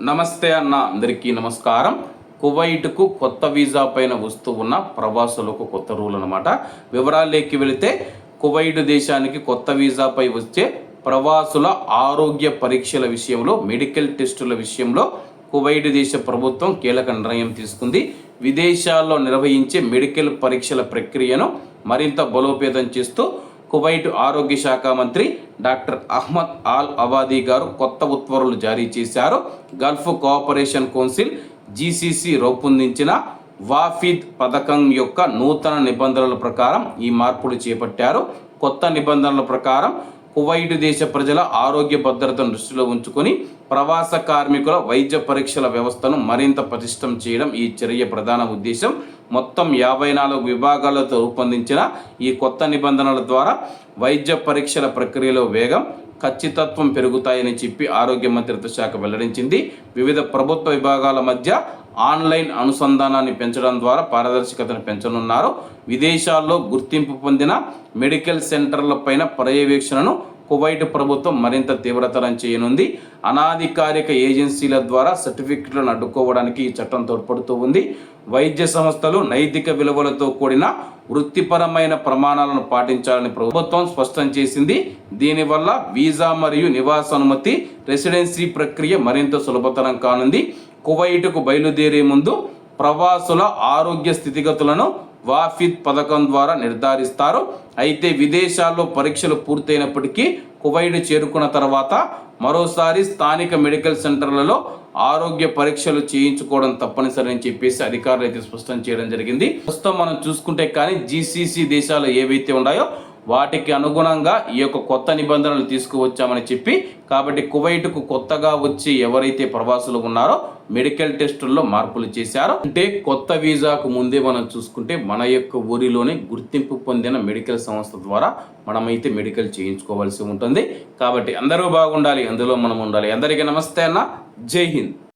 నమస్తే అన్న, అందరికీ నమస్కారం. కువైట్కు కొత్త వీసా పైన వస్తూ ఉన్న ప్రవాసులకు కొత్త రూల్ అనమాట. వివరాల్లోకి వెళితే, కువైట్ దేశానికి కొత్త వీసాపై వచ్చే ప్రవాసుల ఆరోగ్య పరీక్షల విషయంలో, మెడికల్ టెస్టుల విషయంలో కువైట్ దేశ ప్రభుత్వం కీలక నిర్ణయం తీసుకుంది. విదేశాల్లో నిర్వహించే మెడికల్ పరీక్షల ప్రక్రియను మరింత బలోపేతం చేస్తూ కువైట్ ఆరోగ్య శాఖ మంత్రి డాక్టర్ అహ్మద్ ఆల్ అవాదీ గారు కొత్త ఉత్తర్వులు జారీ చేశారు. గల్ఫ్ కోఆపరేషన్ కౌన్సిల్ జీసీసీ రూపొందించిన వాఫిద్ పథకం యొక్క నూతన నిబంధనల ప్రకారం ఈ మార్పులు చేపట్టారు. కొత్త నిబంధనల ప్రకారం కువైట్ దేశ ప్రజల ఆరోగ్య భద్రతను దృష్టిలో ఉంచుకొని ప్రవాస కార్మికుల వైద్య పరీక్షల వ్యవస్థను మరింత పటిష్టం చేయడం ఈ చర్య ప్రధాన ఉద్దేశం. మొత్తం 54 విభాగాలతో రూపొందించిన ఈ కొత్త నిబంధనల ద్వారా వైద్య పరీక్షల ప్రక్రియలో వేగం, ఖచ్చితత్వం పెరుగుతాయని చెప్పి ఆరోగ్య మంత్రిత్వ శాఖ వెల్లడించింది. వివిధ ప్రభుత్వ విభాగాల మధ్య ఆన్లైన్ అనుసంధానాన్ని పెంచడం ద్వారా పారదర్శకతను పెంచనున్నారు. విదేశాల్లో గుర్తింపు పొందిన మెడికల్ సెంటర్లపైన పర్యవేక్షణను కువైట్ ప్రభుత్వం మరింత తీవ్రతరం చేయనుంది. అనాధికారిక ఏజెన్సీల ద్వారా సర్టిఫికెట్లను అడ్డుకోవడానికి ఈ చట్టం తోడ్పడుతూ ఉంది. వైద్య సంస్థలు నైతిక విలువలతో కూడిన వృత్తిపరమైన ప్రమాణాలను పాటించాలని ప్రభుత్వం స్పష్టం చేసింది. దీనివల్ల వీసా మరియు నివాస అనుమతి, రెసిడెన్సీ ప్రక్రియ మరింత సులభతరం కానుంది. కువైట్కు బయలుదేరే ముందు ప్రవాసుల ఆరోగ్య స్థితిగతులను వాఫిద్ పథకం ద్వారా నిర్ధారిస్తారు. అయితే విదేశాల్లో పరీక్షలు పూర్తయినప్పటికీ కువైట్ చేరుకున్న తర్వాత మరోసారి స్థానిక మెడికల్ సెంటర్లలో ఆరోగ్య పరీక్షలు చేయించుకోవడం తప్పనిసరి అని చెప్పేసి అధికారులు అయితే స్పష్టం చేయడం జరిగింది. ప్రస్తుతం మనం చూసుకుంటే కానీ జీసీసీ దేశాలు ఏవైతే ఉన్నాయో వాటికి అనుగుణంగా ఈ యొక్క కొత్త నిబంధనలు తీసుకువచ్చామని చెప్పి, కాబట్టి కువైట్కు కొత్తగా వచ్చి ఎవరైతే ప్రవాసులు ఉన్నారో మెడికల్ టెస్టుల్లో మార్పులు చేశారో, అంటే కొత్త వీసాకు ముందే మనం చూసుకుంటే మన యొక్క ఊరిలోనే గుర్తింపు పొందిన మెడికల్ సంస్థ ద్వారా మనమైతే మెడికల్ చేయించుకోవాల్సి ఉంటుంది. కాబట్టి అందరూ బాగుండాలి, అందులో మనం ఉండాలి. అందరికీ నమస్తే అన్న, జై హింద్.